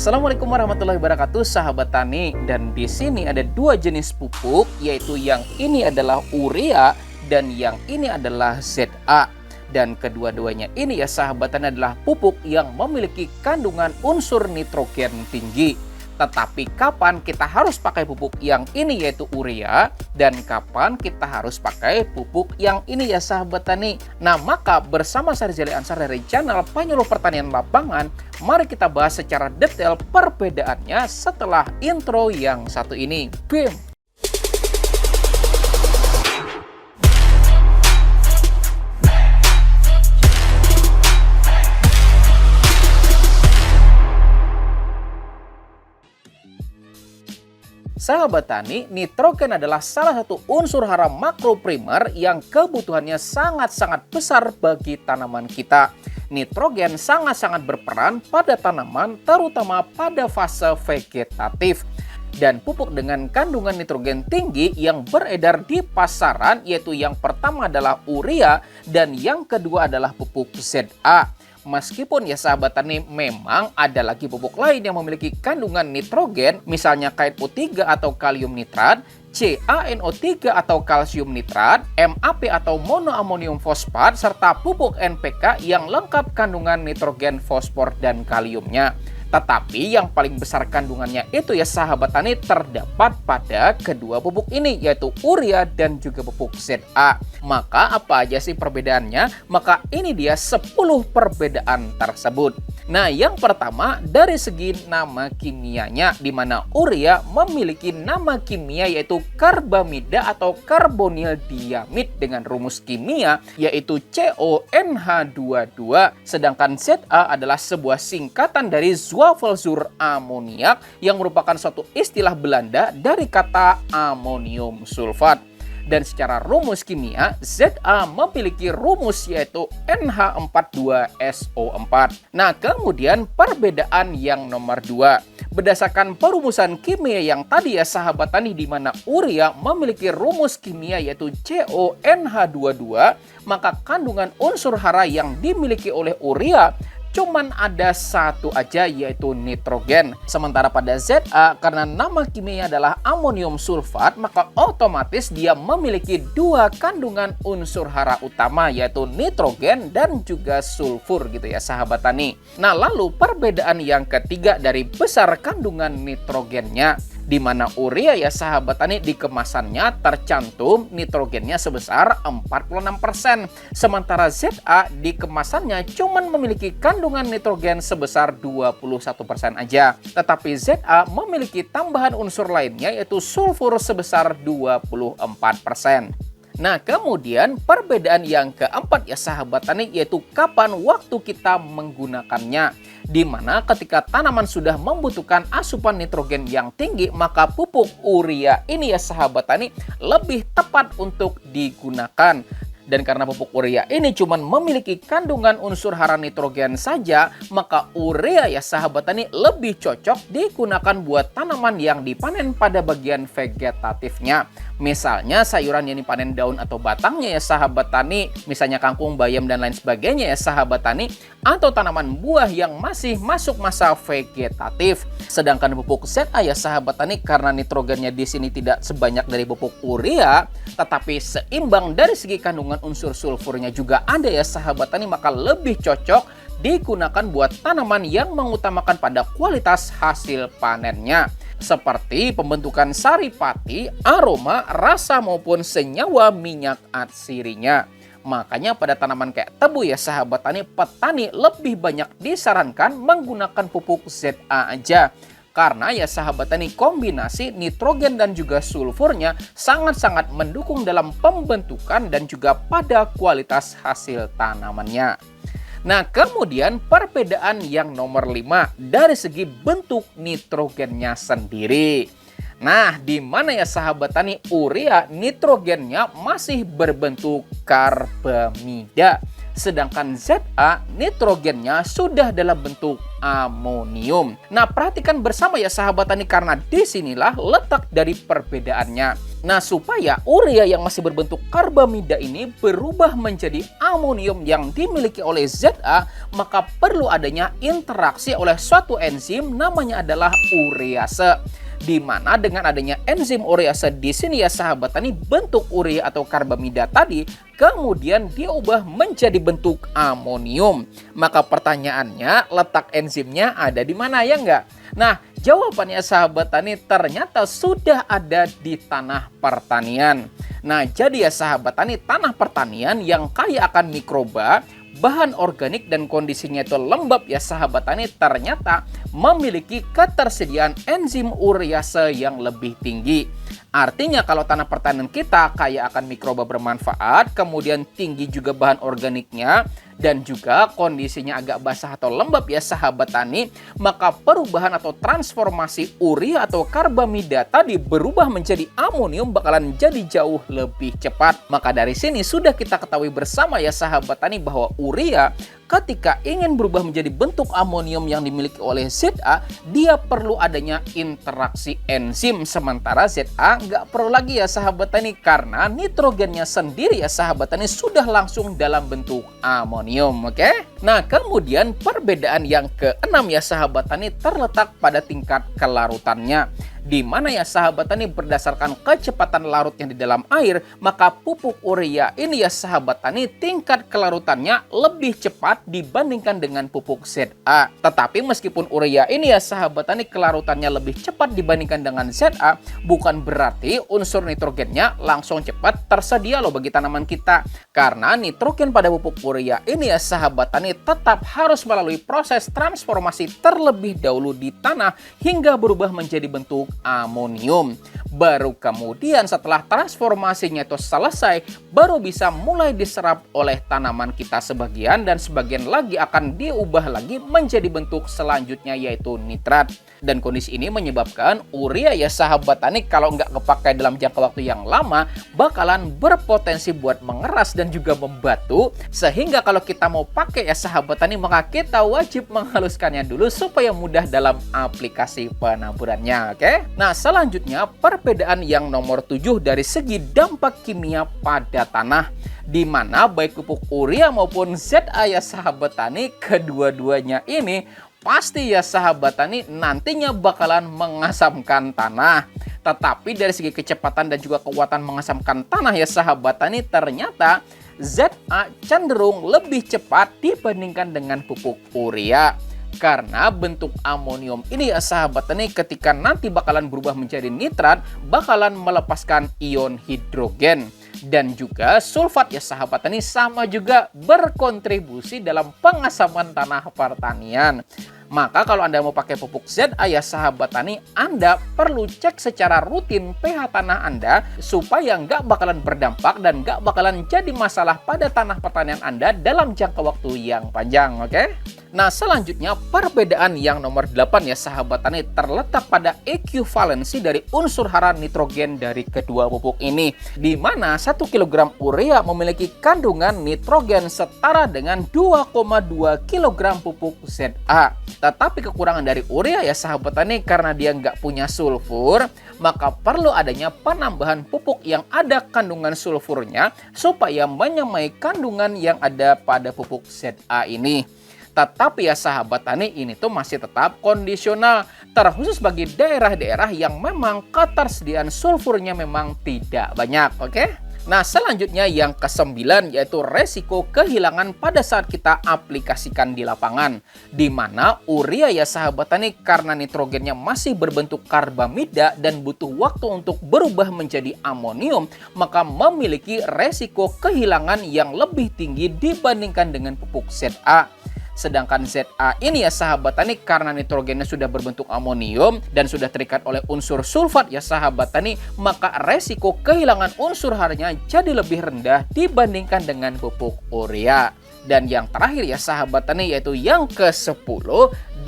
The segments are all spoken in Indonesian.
Assalamualaikum warahmatullahi wabarakatuh, sahabat tani. Dan di sini ada dua jenis pupuk, yaitu yang ini adalah urea dan yang ini adalah ZA. Dan kedua-duanya ini ya sahabat tani adalah pupuk yang memiliki kandungan unsur nitrogen tinggi. Tetapi kapan kita harus pakai pupuk yang ini yaitu urea dan kapan kita harus pakai pupuk yang ini ya sahabat tani. Nah, maka bersama saya Rizali Ansar dari channel Penyuluh Pertanian Lapangan, mari kita bahas secara detail perbedaannya setelah intro yang satu ini. Bim! Sahabat tani, nitrogen adalah salah satu unsur hara makro primer yang kebutuhannya sangat-sangat besar bagi tanaman kita. Nitrogen sangat-sangat berperan pada tanaman, terutama pada fase vegetatif. Dan pupuk dengan kandungan nitrogen tinggi yang beredar di pasaran yaitu yang pertama adalah urea dan yang kedua adalah pupuk ZA. Meskipun ya sahabat tani memang ada lagi pupuk lain yang memiliki kandungan nitrogen, misalnya KNO3 atau kalium nitrat, CaNO3 atau kalsium nitrat, MAP atau monoamonium fosfat, serta pupuk NPK yang lengkap kandungan nitrogen, fosfor, dan kaliumnya. Tetapi yang paling besar kandungannya itu ya sahabat tani terdapat pada kedua pupuk ini yaitu urea dan juga pupuk ZA. Maka apa aja sih perbedaannya? Maka ini dia 10 perbedaan tersebut. Nah, yang pertama dari segi nama kimianya, di mana urea memiliki nama kimia yaitu karbamida atau karbonyl diamid dengan rumus kimia yaitu CONH22, sedangkan ZA adalah sebuah singkatan dari zwavelzuur amoniak yang merupakan suatu istilah Belanda dari kata amonium sulfat. Dan secara rumus kimia, ZA memiliki rumus yaitu NH42SO4. Nah, kemudian perbedaan yang nomor 2. Berdasarkan perumusan kimia yang tadi ya sahabat tani, di mana urea memiliki rumus kimia yaitu CONH22, maka kandungan unsur hara yang dimiliki oleh urea cuman ada satu aja yaitu nitrogen. Sementara pada ZA karena nama kimia adalah amonium sulfat, maka otomatis dia memiliki dua kandungan unsur hara utama yaitu nitrogen dan juga sulfur gitu ya sahabat tani. Nah, lalu perbedaan yang ketiga dari besar kandungan nitrogennya, di mana urea ya sahabat tani di kemasannya tercantum nitrogennya sebesar 46%, sementara ZA di kemasannya cuman memiliki kandungan nitrogen sebesar 21% aja. Tetapi ZA memiliki tambahan unsur lainnya yaitu sulfur sebesar 24%. Nah, kemudian perbedaan yang keempat ya sahabat tani yaitu kapan waktu kita menggunakannya, di mana ketika tanaman sudah membutuhkan asupan nitrogen yang tinggi, maka pupuk urea ini ya sahabat tani lebih tepat untuk digunakan. Dan karena pupuk urea ini cuma memiliki kandungan unsur hara nitrogen saja, maka urea ya sahabat tani lebih cocok digunakan buat tanaman yang dipanen pada bagian vegetatifnya. Misalnya sayuran yang dipanen daun atau batangnya ya sahabat tani, misalnya kangkung, bayam, dan lain sebagainya ya sahabat tani, atau tanaman buah yang masih masuk masa vegetatif. Sedangkan pupuk ZA ya sahabat tani karena nitrogennya di sini tidak sebanyak dari pupuk urea, tetapi seimbang dari segi kandungan unsur sulfurnya juga ada ya sahabat tani, maka lebih cocok digunakan buat tanaman yang mengutamakan pada kualitas hasil panennya, seperti pembentukan saripati, aroma, rasa maupun senyawa minyak atsirinya. Makanya pada tanaman kayak tebu ya sahabat tani, petani lebih banyak disarankan menggunakan pupuk ZA aja. Karena ya sahabat tani kombinasi nitrogen dan juga sulfurnya sangat-sangat mendukung dalam pembentukan dan juga pada kualitas hasil tanamannya. Nah, kemudian perbedaan yang nomor 5 dari segi bentuk nitrogennya sendiri. Nah, di mana ya sahabat tani urea nitrogennya masih berbentuk karbamida, sedangkan ZA nitrogennya sudah dalam bentuk amonium. Nah, perhatikan bersama ya sahabat tani karena disinilah letak dari perbedaannya. Nah, supaya urea yang masih berbentuk karbamida ini berubah menjadi amonium yang dimiliki oleh ZA, maka perlu adanya interaksi oleh suatu enzim namanya adalah urease. Di mana dengan adanya enzim urease di sini ya sahabat tani, bentuk urea atau karbamida tadi kemudian diubah menjadi bentuk amonium. Maka pertanyaannya, letak enzimnya ada di mana ya enggak? Nah, jawabannya sahabat tani ternyata sudah ada di tanah pertanian. Nah, jadi ya sahabat tani, tanah pertanian yang kaya akan mikroba, bahan organik dan kondisinya itu lembab ya sahabat tani, ternyata memiliki ketersediaan enzim urease yang lebih tinggi. Artinya kalau tanah pertanian kita kaya akan mikroba bermanfaat, kemudian tinggi juga bahan organiknya, dan juga kondisinya agak basah atau lembab ya sahabat tani, maka perubahan atau transformasi urea atau karbamida tadi berubah menjadi amonium bakalan jadi jauh lebih cepat. Maka dari sini sudah kita ketahui bersama ya sahabat tani bahwa urea ketika ingin berubah menjadi bentuk amonium yang dimiliki oleh ZA, dia perlu adanya interaksi enzim. Sementara ZA nggak perlu lagi ya sahabat tani, karena nitrogennya sendiri ya sahabat tani sudah langsung dalam bentuk amonium. Oke? Nah, kemudian perbedaan yang keenam ya sahabat tani terletak pada tingkat kelarutannya. Di mana ya sahabat tani, berdasarkan kecepatan larutnya di dalam air, maka pupuk urea ini ya sahabat tani tingkat kelarutannya lebih cepat dibandingkan dengan pupuk ZA. Tetapi meskipun urea ini ya sahabat tani kelarutannya lebih cepat dibandingkan dengan ZA, bukan berarti unsur nitrogennya langsung cepat tersedia loh bagi tanaman kita. Karena nitrogen pada pupuk urea ini ya sahabat tani tetap harus melalui proses transformasi terlebih dahulu di tanah hingga berubah menjadi bentuk amonium. Baru kemudian setelah transformasinya itu selesai, baru bisa mulai diserap oleh tanaman kita sebagian, dan sebagian lagi akan diubah lagi menjadi bentuk selanjutnya yaitu nitrat. Dan kondisi ini menyebabkan urea ya sahabat tani kalau nggak kepakai dalam jangka waktu yang lama bakalan berpotensi buat mengeras dan juga membatu, sehingga kalau kita mau pakai ya sahabat tani maka kita wajib menghaluskannya dulu supaya mudah dalam aplikasi penaburannya. Oke? Nah, selanjutnya perbedaan yang nomor 7 dari segi dampak kimia pada tanah, di mana baik pupuk urea maupun ZA ya sahabat tani, kedua-duanya ini pasti ya sahabat tani nantinya bakalan mengasamkan tanah. Tetapi dari segi kecepatan dan juga kekuatan mengasamkan tanah ya sahabat tani, ternyata ZA cenderung lebih cepat dibandingkan dengan pupuk urea. Karena bentuk amonium ini ya sahabat tani ketika nanti bakalan berubah menjadi nitrat, bakalan melepaskan ion hidrogen. Dan juga sulfat ya sahabat tani sama juga berkontribusi dalam pengasaman tanah pertanian. Maka kalau Anda mau pakai pupuk ZA ya sahabat tani, Anda perlu cek secara rutin pH tanah Anda supaya nggak bakalan berdampak dan nggak bakalan jadi masalah pada tanah pertanian Anda dalam jangka waktu yang panjang. Oke? Nah, selanjutnya perbedaan yang nomor 8 ya sahabat tani terletak pada ekuivalensi dari unsur hara nitrogen dari kedua pupuk ini, di mana 1 kg urea memiliki kandungan nitrogen setara dengan 2,2 kg pupuk ZA. Tetapi kekurangan dari urea ya sahabat tani karena dia nggak punya sulfur, maka perlu adanya penambahan pupuk yang ada kandungan sulfurnya supaya menyamai kandungan yang ada pada pupuk ZA ini. Tetapi ya sahabat tani, ini tuh masih tetap kondisional, terkhusus bagi daerah-daerah yang memang ketersediaan sulfurnya memang tidak banyak. Oke? Nah, selanjutnya yang ke-9 yaitu resiko kehilangan pada saat kita aplikasikan di lapangan, di mana urea ya sahabat tani karena nitrogennya masih berbentuk karbamida dan butuh waktu untuk berubah menjadi amonium, maka memiliki resiko kehilangan yang lebih tinggi dibandingkan dengan pupuk ZA. Sedangkan ZA ini ya sahabat tani karena nitrogennya sudah berbentuk amonium dan sudah terikat oleh unsur sulfat ya sahabat tani, maka resiko kehilangan unsur haranya jadi lebih rendah dibandingkan dengan pupuk urea. Dan yang terakhir ya sahabat tani yaitu yang ke-10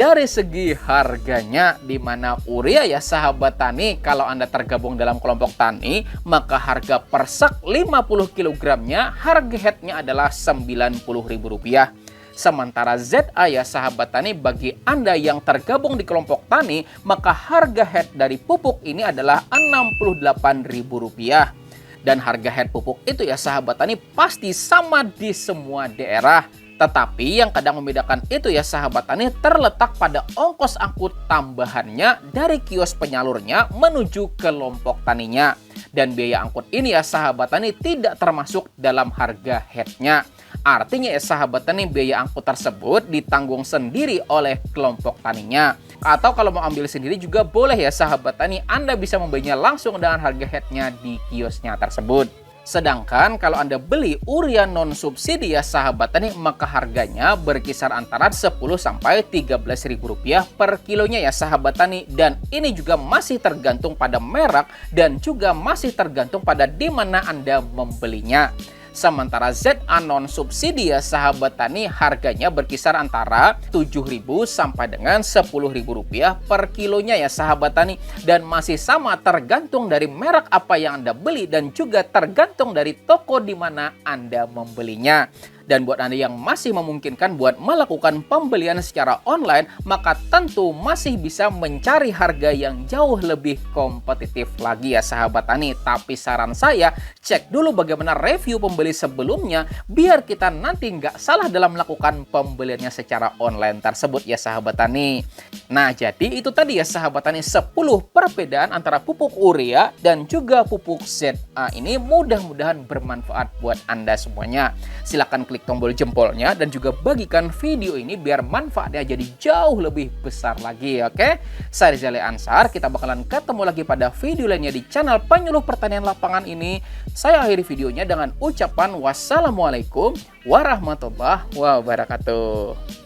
dari segi harganya, di mana urea ya sahabat tani kalau Anda tergabung dalam kelompok tani, maka harga per sak 50 kg-nya harga headnya adalah Rp90.000. Sementara ZA ya sahabat tani, bagi Anda yang tergabung di kelompok tani, maka harga head dari pupuk ini adalah Rp68.000. Dan harga head pupuk itu ya sahabat tani pasti sama di semua daerah. Tetapi yang kadang membedakan itu ya sahabat tani terletak pada ongkos angkut tambahannya dari kios penyalurnya menuju kelompok taninya. Dan biaya angkut ini ya sahabat tani tidak termasuk dalam harga headnya. Artinya ya sahabat tani, biaya angkut tersebut ditanggung sendiri oleh kelompok taninya. Atau kalau mau ambil sendiri juga boleh ya sahabat tani, Anda bisa membelinya langsung dengan harga headnya di kiosnya tersebut. Sedangkan kalau Anda beli urea non subsidi ya sahabat tani, maka harganya berkisar antara Rp10 sampai Rp13.000 per kilonya ya sahabat tani. Dan ini juga masih tergantung pada merek dan juga masih tergantung pada di mana Anda membelinya. Sementara ZA non subsidi ya sahabat tani, harganya berkisar antara Rp7.000 sampai dengan Rp10.000 per kilonya ya sahabat tani. Dan masih sama tergantung dari merek apa yang Anda beli dan juga tergantung dari toko di mana Anda membelinya. Dan buat Anda yang masih memungkinkan buat melakukan pembelian secara online, maka tentu masih bisa mencari harga yang jauh lebih kompetitif lagi ya sahabat tani. Tapi saran saya, cek dulu bagaimana review pembeli sebelumnya, biar kita nanti nggak salah dalam melakukan pembeliannya secara online tersebut ya sahabat tani. Nah, jadi itu tadi ya sahabat tani, 10 perbedaan antara pupuk urea dan juga pupuk ZA ini. Mudah-mudahan bermanfaat buat Anda semuanya. Silahkan klik tombol jempolnya dan juga bagikan video ini biar manfaatnya jadi jauh lebih besar lagi, oke? Saya Rizal Ansar, kita bakalan ketemu lagi pada video lainnya di channel Penyuluh Pertanian Lapangan ini. Saya akhiri videonya dengan ucapan wassalamualaikum warahmatullahi wabarakatuh.